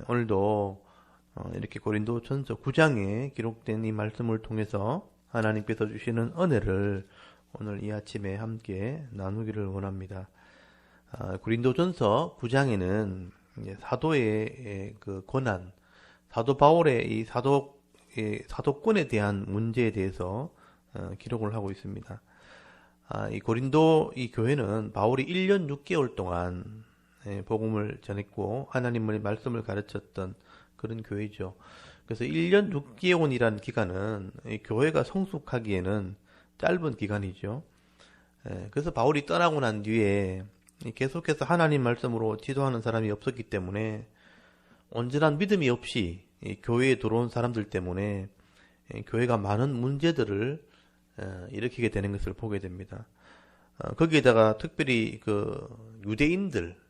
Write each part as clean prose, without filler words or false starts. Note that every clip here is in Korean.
오늘도 이렇게 고린도전서 9장에 기록된 이 말씀을 통해서 하나님께서 주시는 은혜를 오늘 이 아침에 함께 나누기를 원합니다. 고린도전서 9장에는 사도의 그 권한, 사도 바울의 이 사도권에 대한 문제에 대해서 기록을 하고 있습니다. 이 고린도 이 교회는 바울이 1년 6개월 동안 복음을 전했고 하나님의 말씀을 가르쳤던 그런 교회죠. 그래서 1년 6개월이라는 기간은 이 교회가 성숙하기에는 짧은 기간이죠. 그래서 바울이 떠나고 난 뒤에 계속해서 하나님 말씀으로 지도하는 사람이 없었기 때문에 온전한 믿음이 없이 교회에 들어온 사람들 때문에 교회가 많은 문제들을 일으키게 되는 것을 보게 됩니다. 거기에다가 특별히 그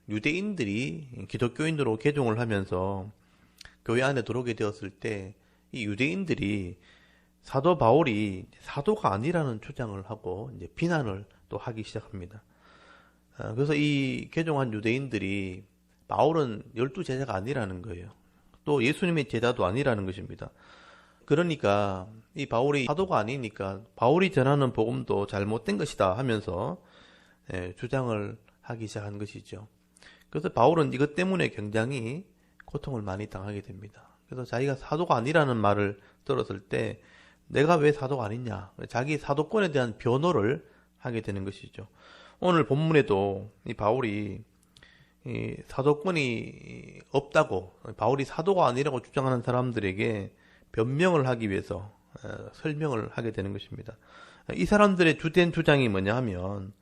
유대인들이 기독교인으로 개종을 하면서 교회 안에 들어오게 되었을 때 이 유대인들이 사도 바울이 사도가 아니라는 주장을 하고 이제 비난을 또 하기 시작합니다. 그래서 이 개종한 유대인들이 바울은 12제자가 아니라는 거예요. 또 예수님의 제자도 아니라는 것입니다. 그러니까 이 바울이 사도가 아니니까 바울이 전하는 복음도 잘못된 것이다 하면서 주장을 하기 시작한 것이죠. 그래서 바울은 이것 때문에 굉장히 고통을 많이 당하게 됩니다. 그래서 자기가 사도가 아니라는 말을 들었을 때 내가 왜 사도가 아니냐, 자기 사도권에 대한 변호를 하게 되는 것이죠. 오늘 본문에도 이 바울이 이 사도권이 없다고, 바울이 사도가 아니라고 주장하는 사람들에게 변명을 하기 위해서 설명을 하게 되는 것입니다. 이 사람들의 주된 주장이 뭐냐 하면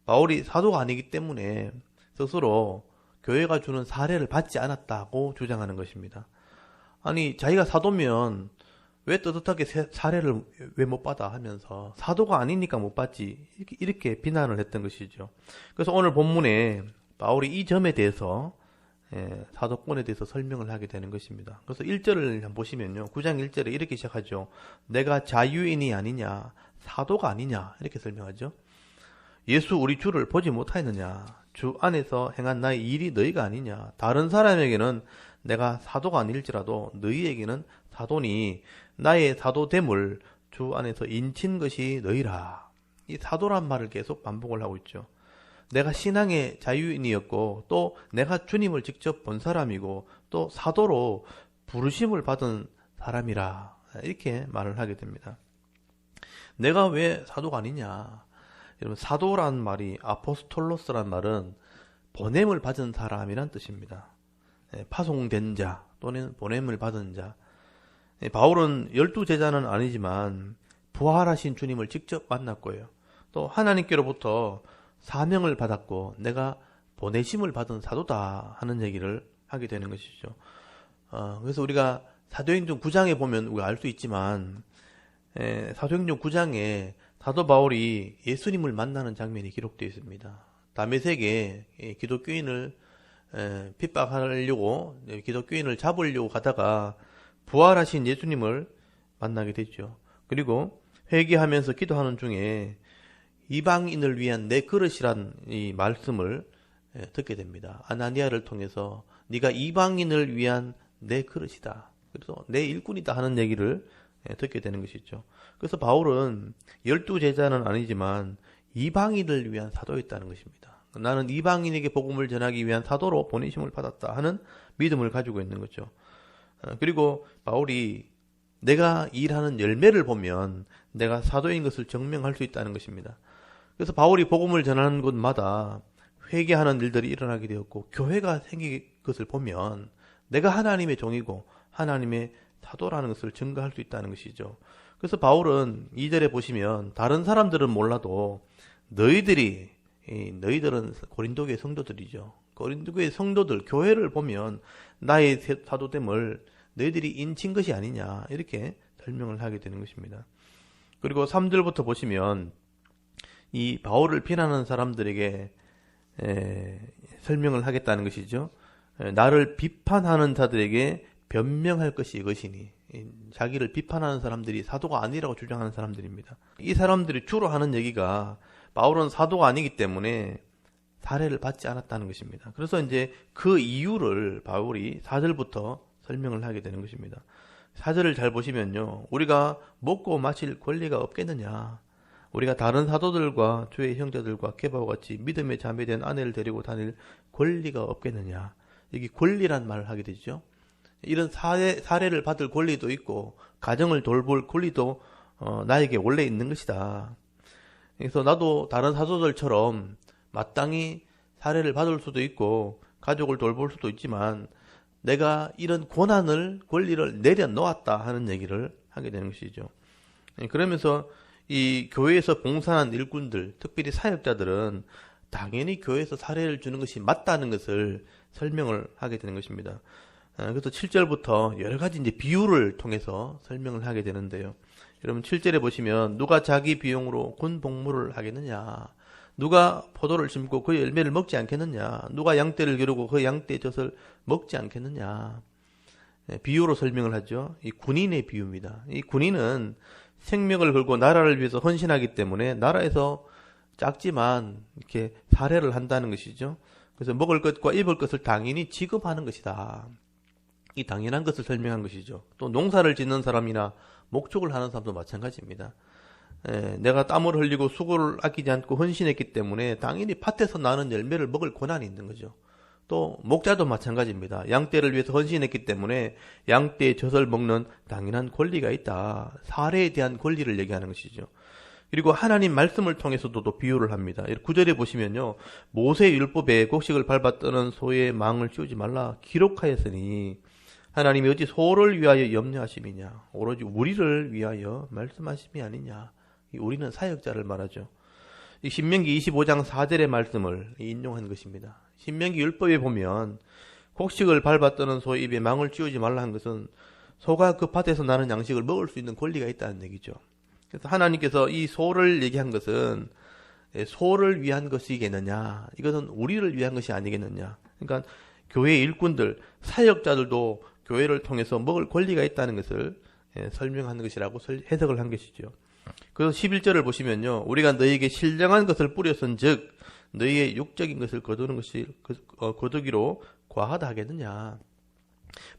바울이 사도가 아니기 때문에 스스로 교회가 주는 사례를 받지 않았다고 주장하는 것입니다. 아니, 자기가 사도면 왜 떳떳하게 사례를 왜 못 받아 하면서 사도가 아니니까 못 받지, 이렇게 비난을 했던 것이죠. 그래서 오늘 본문에 바울이 이 점에 대해서 사도권에 대해서 설명을 하게 되는 것입니다. 그래서 1절을 한번 보시면요, 9장 1절에 이렇게 시작하죠. 내가 자유인이 아니냐, 사도가 아니냐, 이렇게 설명하죠. 예수 우리 주를 보지 못하였느냐, 주 안에서 행한 나의 일이 너희가 아니냐, 다른 사람에게는 내가 사도가 아닐지라도 너희에게는 사도니 나의 사도됨을 주 안에서 인친 것이 너희라. 이 사도란 말을 계속 반복을 하고 있죠. 내가 신앙의 자유인이었고 또 내가 주님을 직접 본 사람이고 또 사도로 부르심을 받은 사람이라, 이렇게 말을 하게 됩니다. 내가 왜 사도가 아니냐, 여러분, 사도란 말이 아포스톨로스란 말은 보냄을 받은 사람이란 뜻입니다. 파송된 자 또는 보냄을 받은 자. 바울은 12제자는 아니지만 부활하신 주님을 직접 만났고요, 또 하나님께로부터 사명을 받았고 내가 보내심을 받은 사도다 하는 얘기를 하게 되는 것이죠. 그래서 우리가 사도행전 9장에 보면 우리가 알 수 있지만 사도행전 9장에 사도 바울이 예수님을 만나는 장면이 기록되어 있습니다. 다메섹에 기독교인을 핍박하려고, 기독교인을 잡으려고 가다가 부활하신 예수님을 만나게 됐죠. 그리고 회개하면서 기도하는 중에 이방인을 위한 내 그릇이란 이 말씀을 듣게 됩니다. 아나니아를 통해서 네가 이방인을 위한 내 그릇이다, 그래서 내 일꾼이다 하는 얘기를 듣게 되는 것이죠. 그래서 바울은 12제자는 아니지만 이방인을 위한 사도였다는 것입니다. 나는 이방인에게 복음을 전하기 위한 사도로 보내심을 받았다 하는 믿음을 가지고 있는 거죠. 그리고 바울이 내가 일하는 열매를 보면 내가 사도인 것을 증명할 수 있다는 것입니다. 그래서 바울이 복음을 전하는 곳마다 회개하는 일들이 일어나게 되었고 교회가 생긴 것을 보면 내가 하나님의 종이고 하나님의 사도라는 것을 증거할 수 있다는 것이죠. 그래서 바울은 2절에 보시면 다른 사람들은 몰라도 너희들은 고린도교의 성도들이죠. 고린도교의 성도들, 교회를 보면 나의 사도됨을 너희들이 인친 것이 아니냐, 이렇게 설명을 하게 되는 것입니다. 그리고 3절부터 보시면 이 바울을 비난하는 사람들에게 설명을 하겠다는 것이죠. 나를 비판하는 자들에게 변명할 것이 이것이니, 자기를 비판하는 사람들이 사도가 아니라고 주장하는 사람들입니다. 이 사람들이 주로 하는 얘기가 바울은 사도가 아니기 때문에 살해를 받지 않았다는 것입니다. 그래서 이제 그 이유를 바울이 4절부터 설명을 하게 되는 것입니다. 4절을 잘 보시면요. 우리가 먹고 마실 권리가 없겠느냐. 우리가 다른 사도들과 주의 형제들과 케바와 같이 믿음의 자매된 아내를 데리고 다닐 권리가 없겠느냐. 여기 권리란 말을 하게 되죠. 이런 살해를 받을 권리도 있고 가정을 돌볼 권리도 나에게 원래 있는 것이다. 그래서 나도 다른 사도들처럼 마땅히 살해를 받을 수도 있고 가족을 돌볼 수도 있지만 내가 이런 권리를 내려놓았다 하는 얘기를 하게 되는 것이죠. 그러면서 이 교회에서 봉사한 일꾼들, 특별히 사역자들은 당연히 교회에서 사례를 주는 것이 맞다는 것을 설명을 하게 되는 것입니다. 그래서 7절부터 여러 가지 이제 비유를 통해서 설명을 하게 되는데요. 여러분 7절에 보시면 누가 자기 비용으로 군 복무를 하겠느냐? 누가 포도를 심고 그 열매를 먹지 않겠느냐? 누가 양떼를 기르고 그 양떼의 젖을 먹지 않겠느냐? 비유로 설명을 하죠. 이 군인의 비유입니다. 이 군인은 생명을 걸고 나라를 위해서 헌신하기 때문에 나라에서 작지만 이렇게 살해를 한다는 것이죠. 그래서 먹을 것과 입을 것을 당연히 지급하는 것이다. 이 당연한 것을 설명한 것이죠. 또 농사를 짓는 사람이나 목축을 하는 사람도 마찬가지입니다. 내가 땀을 흘리고 수고를 아끼지 않고 헌신했기 때문에 당연히 밭에서 나는 열매를 먹을 권한이 있는 거죠. 또 목자도 마찬가지입니다. 양떼를 위해서 헌신했기 때문에 양떼의 젖을 먹는 당연한 권리가 있다. 살해에 대한 권리를 얘기하는 것이죠. 그리고 하나님 말씀을 통해서도 또 비유를 합니다. 9절에 보시면요. 모세 율법에 곡식을 밟아 떠는 소의 망을 씌우지 말라 기록하였으니 하나님이 어찌 소를 위하여 염려하심이냐. 오로지 우리를 위하여 말씀하심이 아니냐. 이 우리는 사역자를 말하죠. 이 신명기 25장 4절의 말씀을 인용한 것입니다. 신명기 율법에 보면 곡식을 밟아 떠는 소의 입에 망을 씌우지 말라 한 것은 소가 그 밭에서 나는 양식을 먹을 수 있는 권리가 있다는 얘기죠. 그래서 하나님께서 이 소를 얘기한 것은 소를 위한 것이겠느냐, 이것은 우리를 위한 것이 아니겠느냐. 그러니까 교회 일꾼들, 사역자들도 교회를 통해서 먹을 권리가 있다는 것을 설명하는 것이라고 해석을 한 것이죠. 그래서 11절을 보시면요. 우리가 너희에게 신령한 것을 뿌렸은 즉 너희의 육적인 것을 거두기로 과하다 하겠느냐.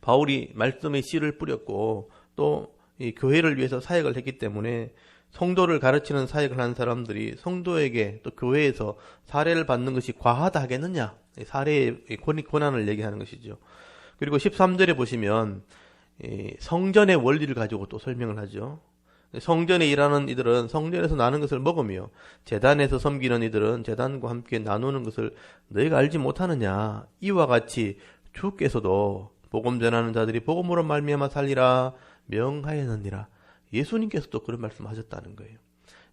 바울이 말씀의 씨를 뿌렸고 또 이 교회를 위해서 사역을 했기 때문에 성도를 가르치는 사역을 한 사람들이 성도에게 또 교회에서 살해를 받는 것이 과하다 하겠느냐. 살해의 권한을 얘기하는 것이죠. 그리고 13절에 보시면 성전의 원리를 가지고 또 설명을 하죠. 성전에 일하는 이들은 성전에서 나는 것을 먹으며 제단에서 섬기는 이들은 제단과 함께 나누는 것을 너희가 알지 못하느냐. 이와 같이 주께서도 복음 전하는 자들이 복음으로 말미암아 살리라 명하였느니라. 예수님께서도 그런 말씀하셨다는 거예요.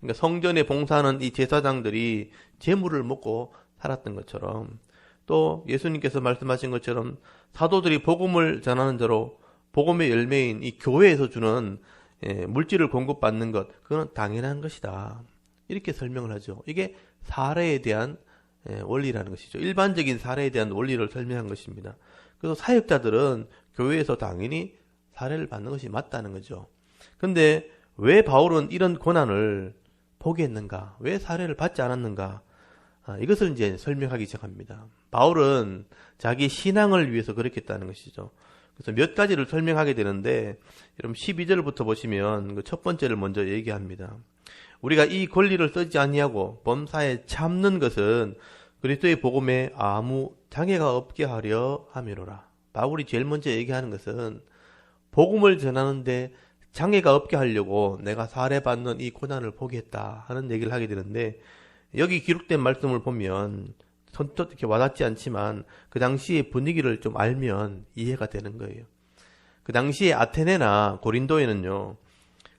그러니까 성전에 봉사하는 이 제사장들이 재물을 먹고 살았던 것처럼 또 예수님께서 말씀하신 것처럼 사도들이 복음을 전하는 자로 복음의 열매인 이 교회에서 주는 물질을 공급받는 것, 그건 당연한 것이다. 이렇게 설명을 하죠. 이게 살해에 대한 원리라는 것이죠. 일반적인 살해에 대한 원리를 설명한 것입니다. 그래서 사역자들은 교회에서 당연히 살해를 받는 것이 맞다는 거죠. 근데 왜 바울은 이런 고난을 포기했는가? 왜 살해를 받지 않았는가? 이것을 이제 설명하기 시작합니다. 바울은 자기 신앙을 위해서 그렇게 했다는 것이죠. 그래서 몇 가지를 설명하게 되는데 여러분 12절부터 보시면 그 첫 번째를 먼저 얘기합니다. 우리가 이 권리를 쓰지 아니하고 범사에 참는 것은 그리스도의 복음에 아무 장애가 없게 하려 함이로라. 바울이 제일 먼저 얘기하는 것은 복음을 전하는데 장애가 없게 하려고 내가 살해받는 이 고난을 포기했다 하는 얘기를 하게 되는데 여기 기록된 말씀을 보면 선뜻 이렇게 와닿지 않지만 그 당시의 분위기를 좀 알면 이해가 되는 거예요. 그 당시에 아테네나 고린도에는요,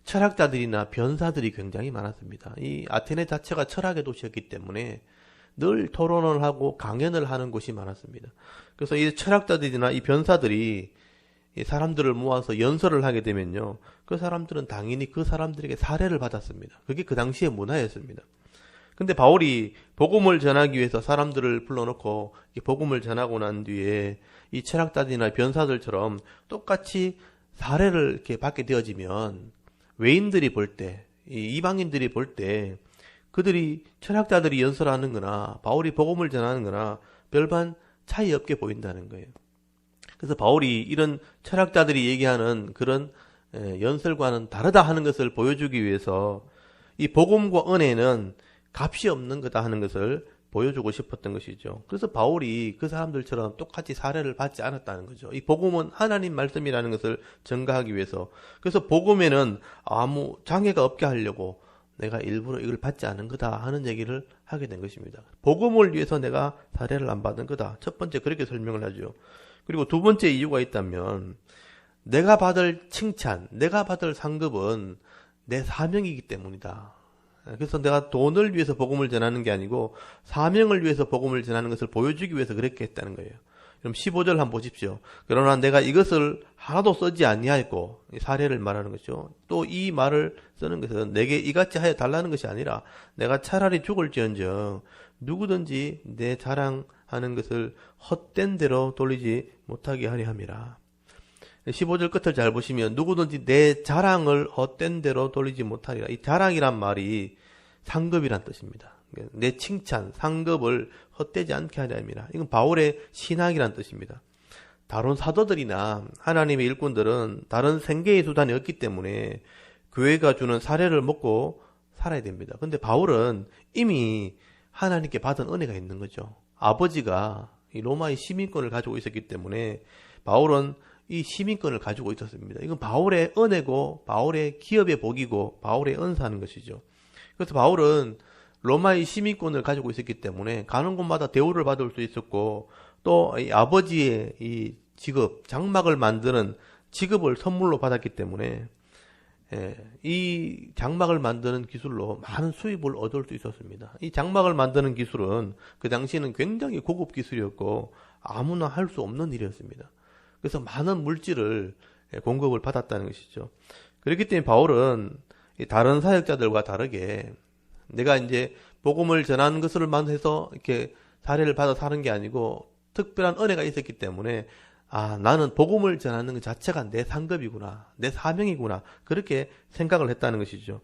철학자들이나 변사들이 굉장히 많았습니다. 이 아테네 자체가 철학의 도시였기 때문에 늘 토론을 하고 강연을 하는 곳이 많았습니다. 그래서 이 철학자들이나 이 변사들이 이 사람들을 모아서 연설을 하게 되면요, 그 사람들은 당연히 그 사람들에게 살해를 받았습니다. 그게 그 당시의 문화였습니다. 근데 바울이 복음을 전하기 위해서 사람들을 불러놓고 복음을 전하고 난 뒤에 이 철학자들이나 변사들처럼 똑같이 살해를 이렇게 받게 되어지면 외인들이 볼 때, 이 이방인들이 볼 때 그들이 철학자들이 연설하는 거나 바울이 복음을 전하는 거나 별반 차이 없게 보인다는 거예요. 그래서 바울이 이런 철학자들이 얘기하는 그런 연설과는 다르다 하는 것을 보여주기 위해서 이 복음과 은혜는 값이 없는 거다 하는 것을 보여주고 싶었던 것이죠. 그래서 바울이 그 사람들처럼 똑같이 사례를 받지 않았다는 거죠. 이 복음은 하나님 말씀이라는 것을 증가하기 위해서. 그래서 복음에는 아무 장애가 없게 하려고 내가 일부러 이걸 받지 않은 거다 하는 얘기를 하게 된 것입니다. 복음을 위해서 내가 사례를 안 받은 거다. 첫 번째 그렇게 설명을 하죠. 그리고 두 번째 이유가 있다면 내가 받을 칭찬, 내가 받을 상급은 내 사명이기 때문이다. 그래서 내가 돈을 위해서 복음을 전하는 게 아니고 사명을 위해서 복음을 전하는 것을 보여주기 위해서 그렇게 했다는 거예요. 그럼 15절 한번 보십시오. 그러나 내가 이것을 하나도 쓰지 아니하였고, 사례를 말하는 것이죠. 또 이 말을 쓰는 것은 내게 이같이 하여 달라는 것이 아니라 내가 차라리 죽을지언정 누구든지 내 자랑하는 것을 헛된 대로 돌리지 못하게 하려 함이라. 15절 끝을 잘 보시면 누구든지 내 자랑을 헛된 대로 돌리지 못하리라. 이 자랑이란 말이 상급이란 뜻입니다. 내 칭찬, 상급을 헛되지 않게 하려 함이라. 이건 바울의 신학이란 뜻입니다. 다른 사도들이나 하나님의 일꾼들은 다른 생계의 수단이 없기 때문에 교회가 주는 사례를 먹고 살아야 됩니다. 근데 바울은 이미 하나님께 받은 은혜가 있는 거죠. 아버지가 이 로마의 시민권을 가지고 있었기 때문에 바울은 이 시민권을 가지고 있었습니다. 이건 바울의 은혜고 바울의 기업의 복이고 바울의 은사하는 것이죠. 그래서 바울은 로마의 시민권을 가지고 있었기 때문에 가는 곳마다 대우를 받을 수 있었고 또 이 아버지의 이 직업, 장막을 만드는 직업을 선물로 받았기 때문에 이 장막을 만드는 기술로 많은 수입을 얻을 수 있었습니다. 이 장막을 만드는 기술은 그 당시에는 굉장히 고급 기술이었고 아무나 할 수 없는 일이었습니다. 그래서 많은 물질을 공급을 받았다는 것이죠. 그렇기 때문에 바울은 다른 사역자들과 다르게 내가 이제 복음을 전하는 것을만 해서 이렇게 사례를 받아 사는 게 아니고 특별한 은혜가 있었기 때문에 나는 복음을 전하는 것 자체가 내 상급이구나, 내 사명이구나 그렇게 생각을 했다는 것이죠.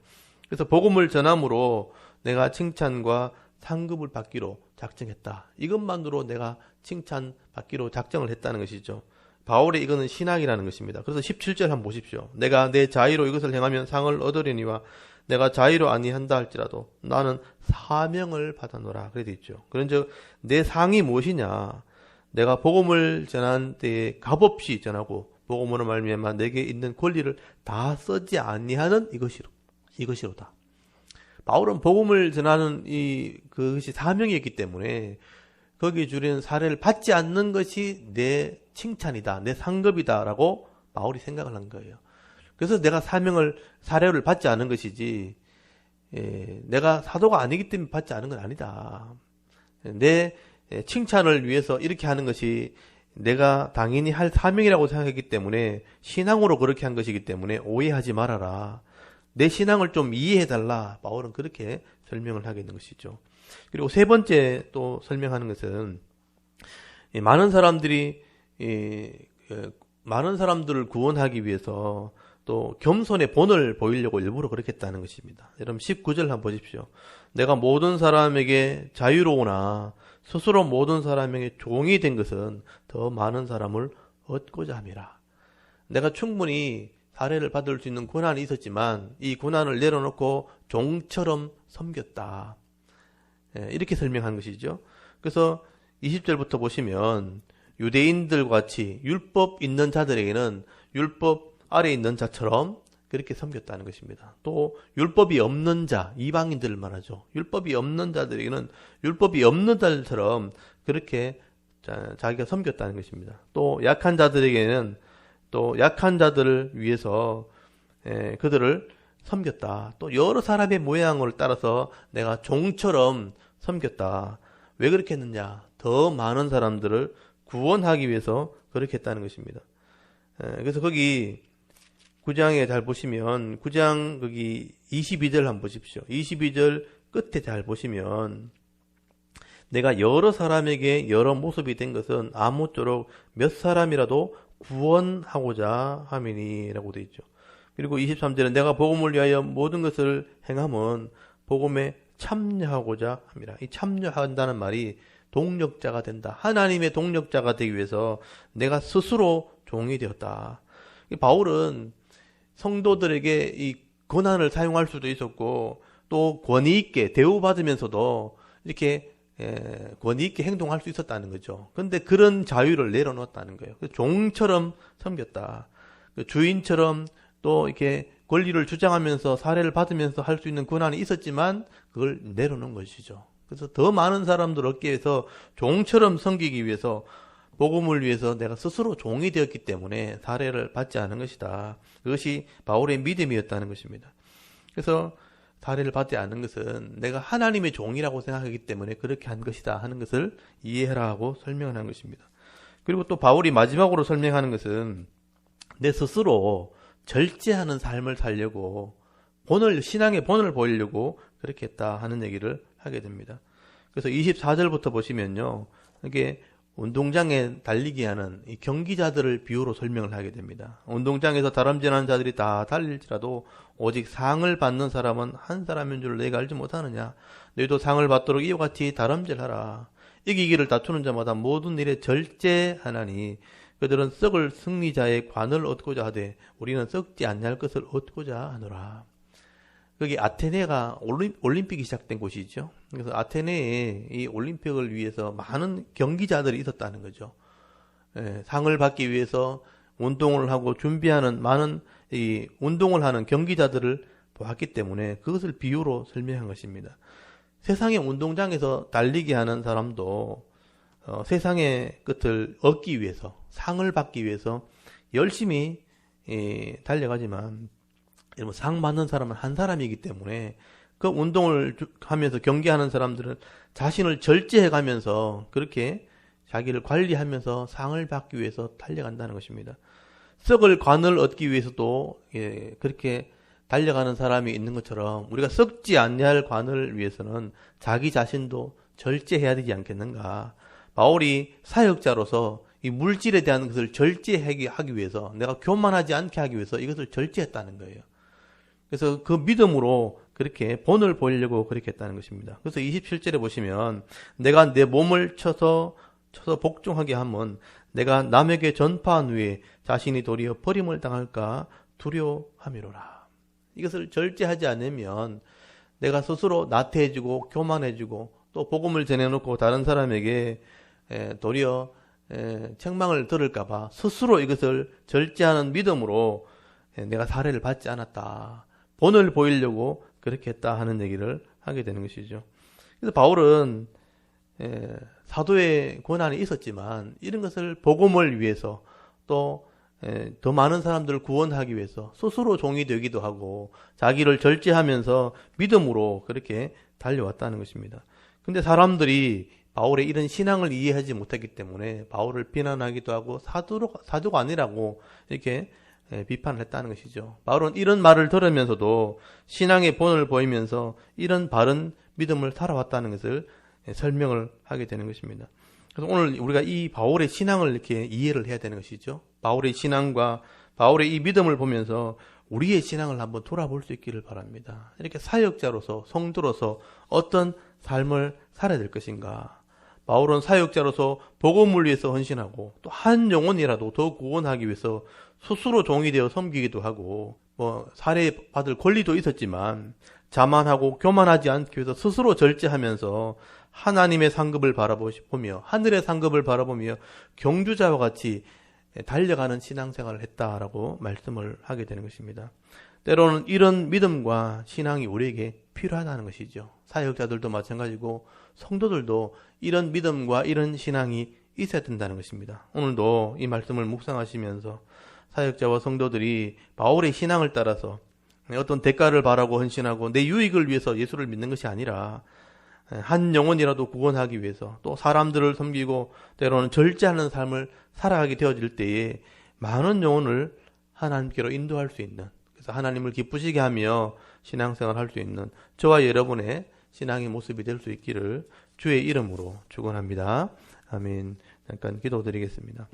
그래서 복음을 전함으로 내가 칭찬과 상급을 받기로 작정했다. 이것만으로 내가 칭찬받기로 작정을 했다는 것이죠. 바울의 이거는 신학이라는 것입니다. 그래서 17절 한번 보십시오. 내가 내 자의로 이것을 행하면 상을 얻으려니와 내가 자의로 아니한다 할지라도 나는 사명을 받아노라. 그래 돼 있죠. 그런즉 내 상이 무엇이냐? 내가 복음을 전한 때에 값없이 전하고 복음으로 말미암아 내게 있는 권리를 다 쓰지 아니하는 이것이로다. 바울은 복음을 전하는 그것이 사명이었기 때문에 거기에 주는 사례를 받지 않는 것이 내 칭찬이다, 내 상급이다라고 바울이 생각을 한 거예요. 그래서 내가 사례를 받지 않은 것이지, 내가 사도가 아니기 때문에 받지 않은 건 아니다. 내 칭찬을 위해서 이렇게 하는 것이 내가 당연히 할 사명이라고 생각했기 때문에 신앙으로 그렇게 한 것이기 때문에 오해하지 말아라. 내 신앙을 좀 이해해달라. 바울은 그렇게 설명을 하게 되는 것이죠. 그리고 세 번째 또 설명하는 것은 많은 사람들을 구원하기 위해서 또 겸손의 본을 보이려고 일부러 그렇게 했다는 것입니다. 여러분 19절 한번 보십시오. 내가 모든 사람에게 자유로우나 스스로 모든 사람에게 종이 된 것은 더 많은 사람을 얻고자 함이라. 내가 충분히 사례를 받을 수 있는 고난이 있었지만 이 고난을 내려놓고 종처럼 섬겼다. 이렇게 설명한 것이죠. 그래서 20절부터 보시면 유대인들과 같이 율법 있는 자들에게는 율법 아래에 있는 자처럼 그렇게 섬겼다는 것입니다. 또 율법이 없는 자, 이방인들을 말하죠. 율법이 없는 자들에게는 율법이 없는 자들처럼 그렇게 자기가 섬겼다는 것입니다. 또 약한 자들에게는 또 약한 자들을 위해서 그들을 섬겼다. 또 여러 사람의 모양을 따라서 내가 종처럼 섬겼다. 왜 그렇게 했느냐? 더 많은 사람들을 구원하기 위해서 그렇게 했다는 것입니다. 그래서 거기 9장에 잘 보시면 9장 거기 22절 한번 보십시오. 22절 끝에 잘 보시면 내가 여러 사람에게 여러 모습이 된 것은 아무쪼록 몇 사람이라도 구원하고자 함이니 라고 되어 있죠. 그리고 23절은 내가 복음을 위하여 모든 것을 행함은 복음의 참여하고자 합니다. 이 참여한다는 말이 동력자가 된다. 하나님의 동력자가 되기 위해서 내가 스스로 종이 되었다. 바울은 성도들에게 이 권한을 사용할 수도 있었고 또 권위 있게 대우받으면서도 이렇게 권위 있게 행동할 수 있었다는 거죠. 근데 그런 자유를 내려놓았다는 거예요. 종처럼 섬겼다. 주인처럼 또 이렇게 권리를 주장하면서 사례를 받으면서 할 수 있는 권한이 있었지만 그걸 내려놓은 것이죠. 그래서 더 많은 사람들 얻기 위해서 종처럼 섬기기 위해서 복음을 위해서 내가 스스로 종이 되었기 때문에 사례를 받지 않은 것이다. 그것이 바울의 믿음이었다는 것입니다. 그래서 사례를 받지 않는 것은 내가 하나님의 종이라고 생각하기 때문에 그렇게 한 것이다 하는 것을 이해하라 하고 설명하는 것입니다. 그리고 또 바울이 마지막으로 설명하는 것은 내 스스로 절제하는 삶을 살려고 신앙의 본을 보이려고 그렇게 했다 하는 얘기를 하게 됩니다. 그래서 24절부터 보시면요. 이게 운동장에 달리게 하는 이 경기자들을 비유로 설명을 하게 됩니다. 운동장에서 다름질하는 자들이 다 달릴지라도 오직 상을 받는 사람은 한 사람인 줄 내가 알지 못하느냐. 너희도 상을 받도록 이와 같이 다름질하라. 이기기를 다투는 자마다 모든 일에 절제하나니 그들은 썩을 승리자의 관을 얻고자 하되 우리는 썩지 아니할 것을 얻고자 하노라. 거기 아테네가 올림픽이 시작된 곳이죠. 그래서 아테네에 이 올림픽을 위해서 많은 경기자들이 있었다는 거죠. 상을 받기 위해서 운동을 하고 준비하는 많은 이 운동을 하는 경기자들을 보았기 때문에 그것을 비유로 설명한 것입니다. 세상의 운동장에서 달리기 하는 사람도 세상의 것을 얻기 위해서 상을 받기 위해서 열심히 달려가지만 상 받는 사람은 한 사람이기 때문에 그 운동을 하면서 경기하는 사람들은 자신을 절제해 가면서 그렇게 자기를 관리하면서 상을 받기 위해서 달려간다는 것입니다. 썩을 관을 얻기 위해서도 그렇게 달려가는 사람이 있는 것처럼 우리가 썩지 않냐할 관을 위해서는 자기 자신도 절제해야 되지 않겠는가. 바울이 사역자로서 이 물질에 대한 것을 절제하기 위해서 내가 교만하지 않게 하기 위해서 이것을 절제했다는 거예요. 그래서 그 믿음으로 그렇게 본을 보이려고 그렇게 했다는 것입니다. 그래서 27절에 보시면 내가 내 몸을 쳐서 복종하게 하면 내가 남에게 전파한 후에 자신이 도리어 버림을 당할까 두려워함이로라. 이것을 절제하지 않으면 내가 스스로 나태해지고 교만해지고 또 복음을 전해놓고 다른 사람에게 도리어 책망을 들을까봐 스스로 이것을 절제하는 믿음으로 내가 사례를 받지 않았다. 본을 보이려고 그렇게 했다 하는 얘기를 하게 되는 것이죠. 그래서 바울은 사도의 권한이 있었지만 이런 것을 복음을 위해서 또 더 많은 사람들을 구원하기 위해서 스스로 종이 되기도 하고 자기를 절제하면서 믿음으로 그렇게 달려왔다는 것입니다. 근데 사람들이 바울의 이런 신앙을 이해하지 못했기 때문에 바울을 비난하기도 하고 사도가 아니라고 이렇게 비판을 했다는 것이죠. 바울은 이런 말을 들으면서도 신앙의 본을 보이면서 이런 바른 믿음을 살아왔다는 것을 설명을 하게 되는 것입니다. 그래서 오늘 우리가 이 바울의 신앙을 이렇게 이해를 해야 되는 것이죠. 바울의 신앙과 바울의 이 믿음을 보면서 우리의 신앙을 한번 돌아볼 수 있기를 바랍니다. 이렇게 사역자로서 성도로서 어떤 삶을 살아야 될 것인가. 바울은 사역자로서 복음을 위해서 헌신하고 또 한 영혼이라도 더 구원하기 위해서 스스로 종이 되어 섬기기도 하고 사례받을 권리도 있었지만 자만하고 교만하지 않기 위해서 스스로 절제하면서 하나님의 상급을 바라보며 하늘의 상급을 바라보며 경주자와 같이 달려가는 신앙생활을 했다라고 말씀을 하게 되는 것입니다. 때로는 이런 믿음과 신앙이 우리에게 필요하다는 것이죠. 사역자들도 마찬가지고 성도들도 이런 믿음과 이런 신앙이 있어야 된다는 것입니다. 오늘도 이 말씀을 묵상하시면서 사역자와 성도들이 바울의 신앙을 따라서 어떤 대가를 바라고 헌신하고 내 유익을 위해서 예수를 믿는 것이 아니라 한 영혼이라도 구원하기 위해서 또 사람들을 섬기고 때로는 절제하는 삶을 살아가게 되어질 때에 많은 영혼을 하나님께로 인도할 수 있는, 그래서 하나님을 기쁘시게 하며 신앙생활을 할 수 있는 저와 여러분의 신앙의 모습이 될 수 있기를 주의 이름으로 축원합니다. 아멘. 잠깐 기도드리겠습니다.